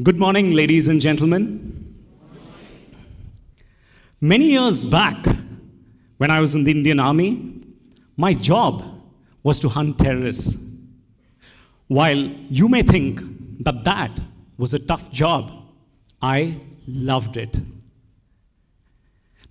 Good morning, ladies and gentlemen. Many years back, when I was in the Indian Army, my job was to hunt terrorists. While you may think that that was a tough job, I loved it.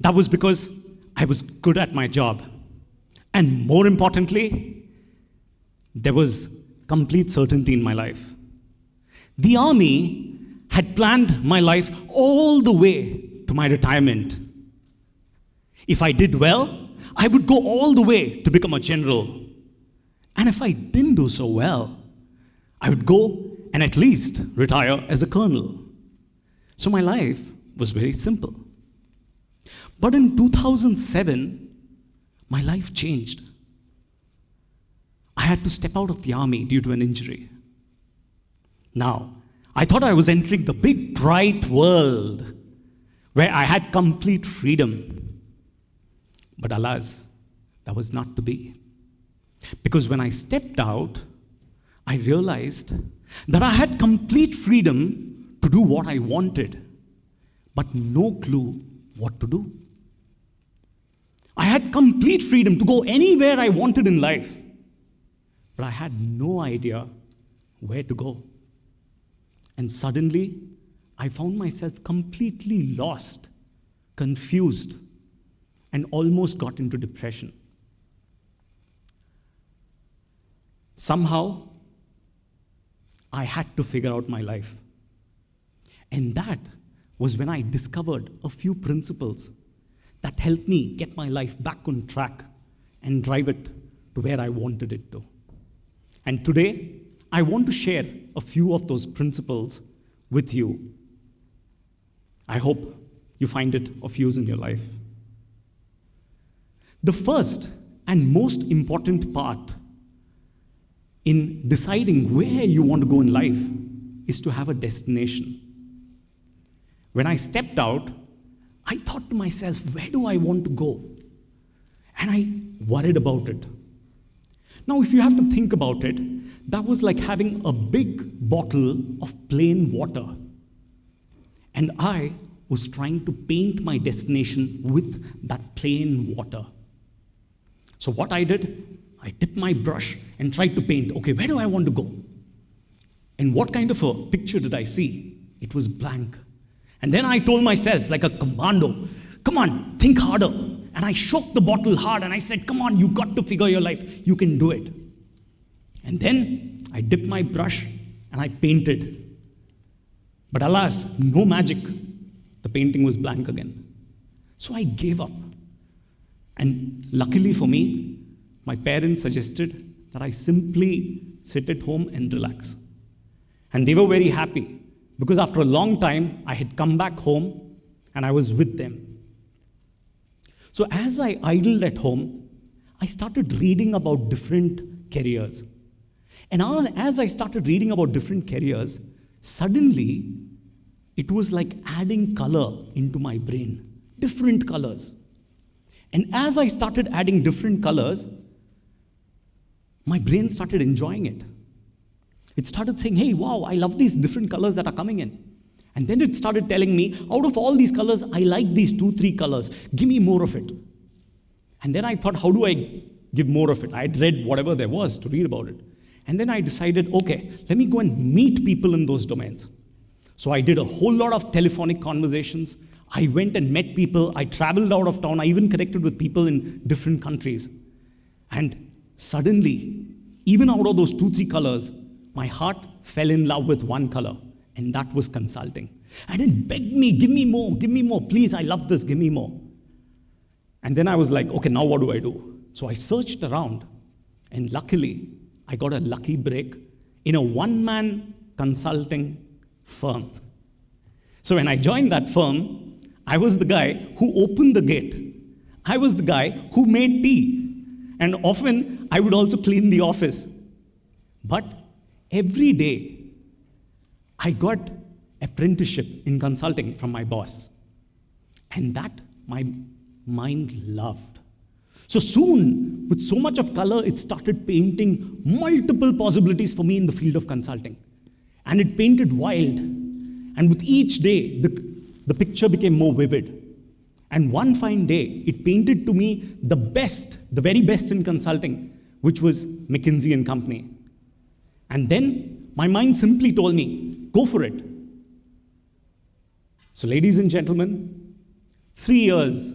That was because I was good at my job. And more importantly, there was complete certainty in my life. The army had planned my life all the way to my retirement. If I did well, I would go all the way to become a general. And if I didn't do so well, I would go and at least retire as a colonel. So my life was very simple. But in 2007, my life changed. I had to step out of the army due to an injury. Now, I thought I was entering the big, bright world where I had complete freedom. But alas, that was not to be. Because when I stepped out, I realized that I had complete freedom to do what I wanted, but no clue what to do. I had complete freedom to go anywhere I wanted in life, but I had no idea where to go. And suddenly, I found myself completely lost, confused, and almost got into depression. Somehow, I had to figure out my life. And that was when I discovered a few principles that helped me get my life back on track and drive it to where I wanted it to. And today, I want to share a few of those principles with you. I hope you find it of use in your life. The first and most important part in deciding where you want to go in life is to have a destination. When I stepped out, I thought to myself, where do I want to go? And I worried about it. Now, if you have to think about it, that was like having a big bottle of plain water. And I was trying to paint my destination with that plain water. So what I did, I dipped my brush and tried to paint, okay, where do I want to go? And what kind of a picture did I see? It was blank. And then I told myself, like a commando, come on, think harder. And I shook the bottle hard and I said, come on, you got to figure your life. You can do it. And then I dipped my brush and I painted. But alas, no magic. The painting was blank again. So I gave up. And luckily for me, my parents suggested that I simply sit at home and relax. And they were very happy because after a long time, I had come back home and I was with them. So as I idled at home, I started reading about different careers. And as I started reading about different careers, suddenly it was like adding color into my brain, different colors. And as I started adding different colors, my brain started enjoying it. It started saying, hey, wow, I love these different colors that are coming in. And then it started telling me, out of all these colors, I like these 2-3 colors. Give me more of it. And then I thought, how do I give more of it? I had read whatever there was to read about it. And then I decided, okay, let me go and meet people in those domains. So I did a whole lot of telephonic conversations. I went and met people. I traveled out of town. I even connected with people in different countries. And suddenly, even out of those 2-3 colors, my heart fell in love with one color, and that was consulting. And it begged me, give me more, please, I love this, give me more. And then I was like, okay, now what do I do? So I searched around, and luckily, I got a lucky break in a one-man consulting firm. So when I joined that firm, I was the guy who opened the gate. I was the guy who made tea. And often, I would also clean the office. But every day, I got apprenticeship in consulting from my boss. And that my mind loved. So soon, with so much of color, it started painting multiple possibilities for me in the field of consulting. And it painted wild. And with each day, the picture became more vivid. And one fine day, it painted to me the best, the very best in consulting, which was McKinsey and Company. And then my mind simply told me, go for it. So ladies and gentlemen, 3 years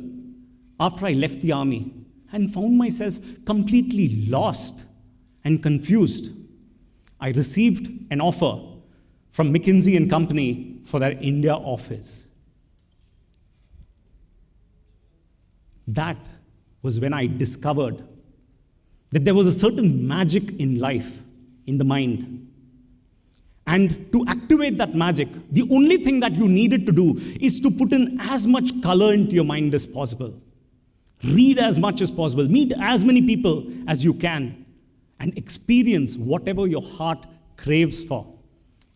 after I left the army and found myself completely lost and confused, I received an offer from McKinsey and Company for their India office. That was when I discovered that there was a certain magic in life, in the mind. And to activate that magic, the only thing that you needed to do is to put in as much color into your mind as possible. Read as much as possible, meet as many people as you can, and experience whatever your heart craves for.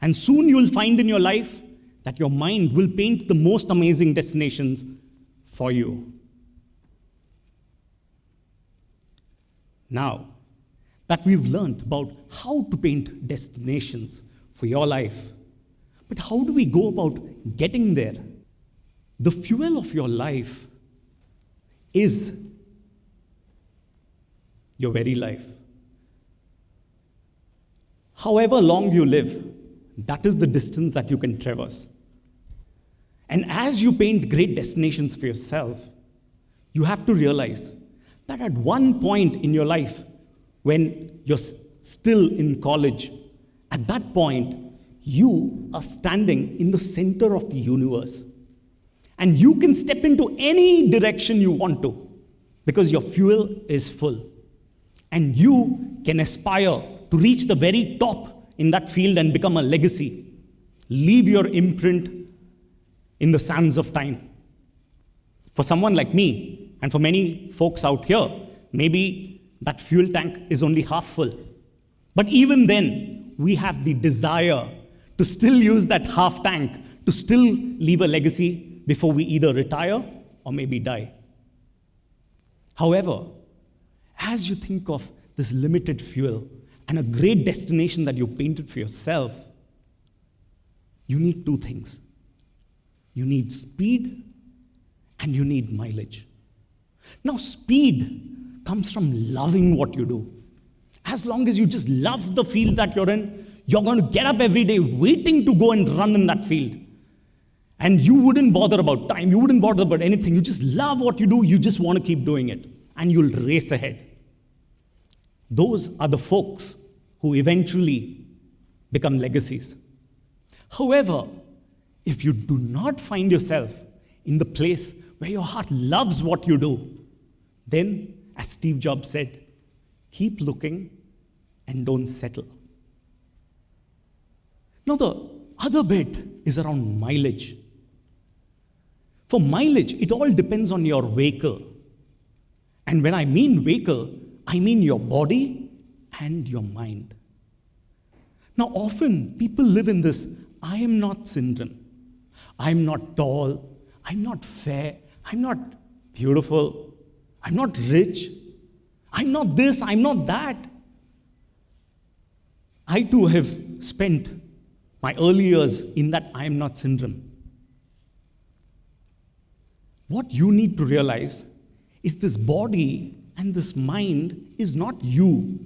And soon you'll find in your life that your mind will paint the most amazing destinations for you. Now that we've learned about how to paint destinations for your life, but how do we go about getting there? The fuel of your life is your very life. However long you live, that is the distance that you can traverse. And as you paint great destinations for yourself, you have to realize that at one point in your life, when you're still in college, at that point, you are standing in the center of the universe. And you can step into any direction you want to, because your fuel is full. And you can aspire to reach the very top in that field and become a legacy. Leave your imprint in the sands of time. For someone like me, and for many folks out here, maybe that fuel tank is only half full. But even then, we have the desire to still use that half tank, to still leave a legacy before we either retire or maybe die. However, as you think of this limited fuel and a great destination that you painted for yourself, you need two things. You need speed and you need mileage. Now, speed comes from loving what you do. As long as you just love the field that you're in, you're going to get up every day waiting to go and run in that field. And you wouldn't bother about time, you wouldn't bother about anything. You just love what you do, you just want to keep doing it. And you'll race ahead. Those are the folks who eventually become legacies. However, if you do not find yourself in the place where your heart loves what you do, then, as Steve Jobs said, keep looking and don't settle. Now, the other bit is around mileage. For mileage, it all depends on your vehicle. And when I mean vehicle, I mean your body and your mind. Now, often people live in this I am not syndrome. I'm not tall. I'm not fair. I'm not beautiful. I'm not rich. I'm not this. I'm not that. I too have spent my early years in that I am not syndrome. What you need to realize is this body and this mind is not you.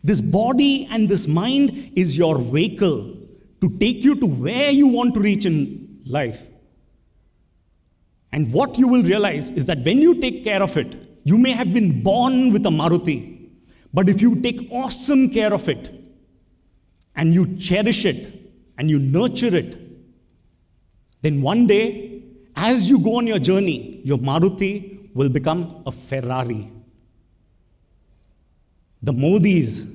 This body and this mind is your vehicle to take you to where you want to reach in life. And what you will realize is that when you take care of it, you may have been born with a Maruti, but if you take awesome care of it, and you cherish it, and you nurture it, then one day, as you go on your journey, your Maruti will become a Ferrari. The Modis,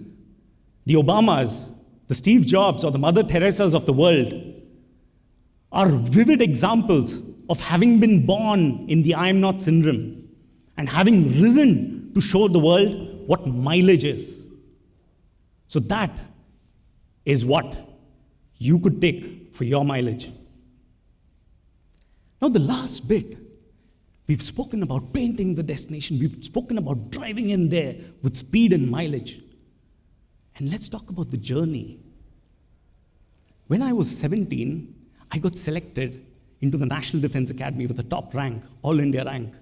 the Obamas, the Steve Jobs, or the Mother Teresas of the world are vivid examples of having been born in the I am not syndrome and having risen to show the world what mileage is. So that is what you could take for your mileage. Now, the last bit, we've spoken about painting the destination. We've spoken about driving in there with speed and mileage. And let's talk about the journey. When I was 17, I got selected into the National Defense Academy with a top rank, All India rank.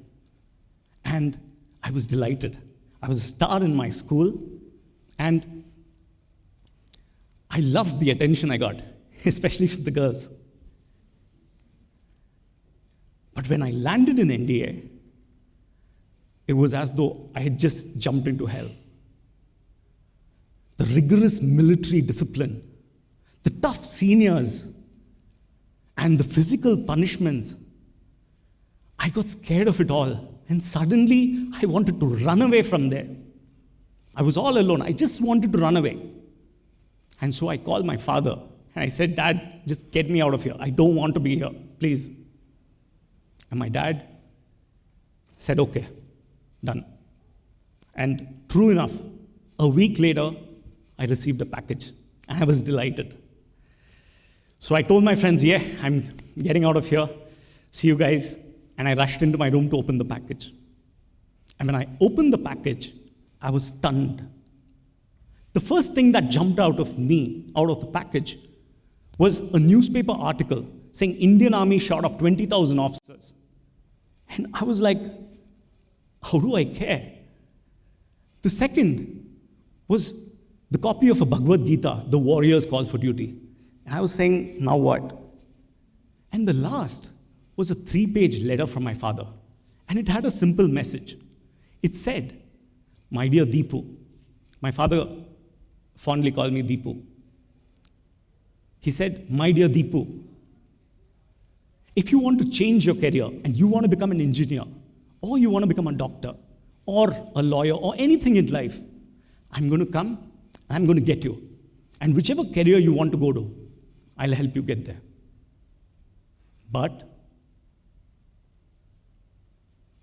And I was delighted. I was a star in my school, and I loved the attention I got, especially from the girls. But when I landed in NDA, it was as though I had just jumped into hell. The rigorous military discipline, the tough seniors, and the physical punishments, I got scared of it all. And suddenly, I wanted to run away from there. I was all alone. I just wanted to run away. And so I called my father, and I said, Dad, just get me out of here. I don't want to be here, please. And my dad said, okay, done. And true enough, a week later, I received a package, and I was delighted. So I told my friends, yeah, I'm getting out of here. See you guys. And I rushed into my room to open the package. And when I opened the package, I was stunned. The first thing that jumped out of me, out of the package, was a newspaper article saying Indian Army shot off 20,000 officers. And I was like, how do I care? The second was the copy of a Bhagavad Gita, The Warrior's Call for Duty. And I was saying, now what? And the last was a 3-page letter from my father. And it had a simple message. It said, my dear Deepu, my father fondly called me Deepu. He said, my dear Deepu, if you want to change your career and you want to become an engineer, or you want to become a doctor, or a lawyer, or anything in life, I'm going to come and I'm going to get you. And whichever career you want to go to, I'll help you get there. But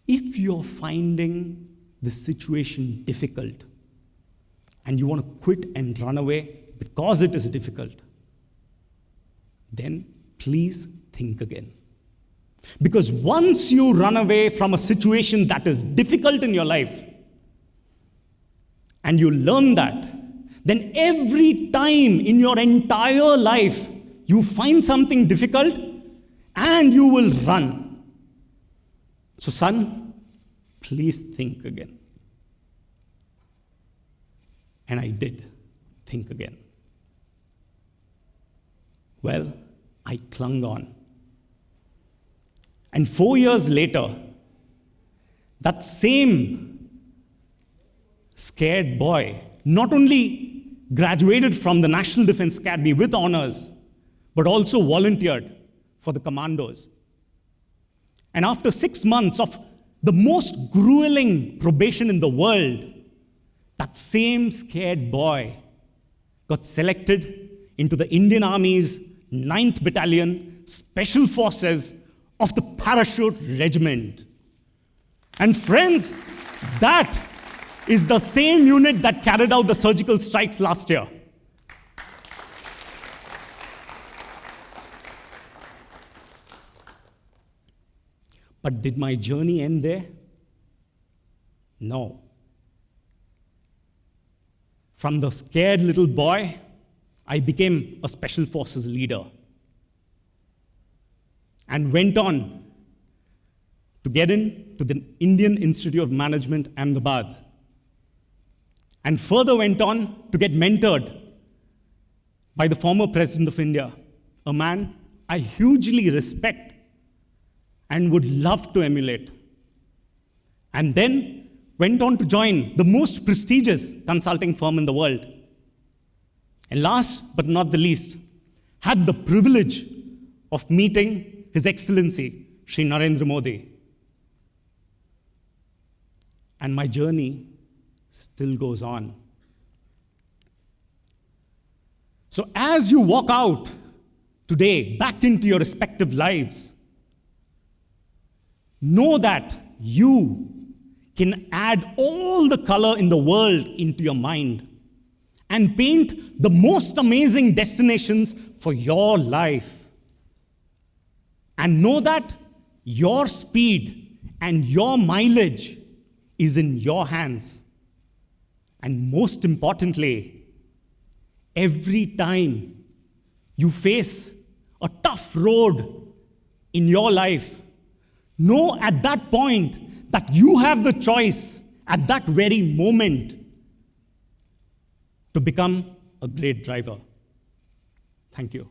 if you're finding the situation difficult and you want to quit and run away because it is difficult, then please think again. Because once you run away from a situation that is difficult in your life and you learn that, then every time in your entire life you find something difficult and you will run. So son, please think again. And I did think again. Well, I clung on. And 4 years later, that same scared boy not only graduated from the National Defense Academy with honors, but also volunteered for the Commandos. And after 6 months of the most grueling probation in the world, that same scared boy got selected into the Indian Army's 9th Battalion Special Forces of the Parachute Regiment. And friends, that is the same unit that carried out the surgical strikes last year. But did my journey end there? No. From the scared little boy, I became a Special Forces leader and went on to get into the Indian Institute of Management, Ahmedabad, and further went on to get mentored by the former President of India, a man I hugely respect and would love to emulate. And then went on to join the most prestigious consulting firm in the world. And last but not the least, had the privilege of meeting His Excellency, Mr Narendra Modi. And my journey still goes on. So as you walk out today, back into your respective lives, know that you can add all the color in the world into your mind and paint the most amazing destinations for your life. And know that your speed and your mileage is in your hands. And most importantly, every time you face a tough road in your life, know at that point that you have the choice at that very moment to become a great driver. Thank you.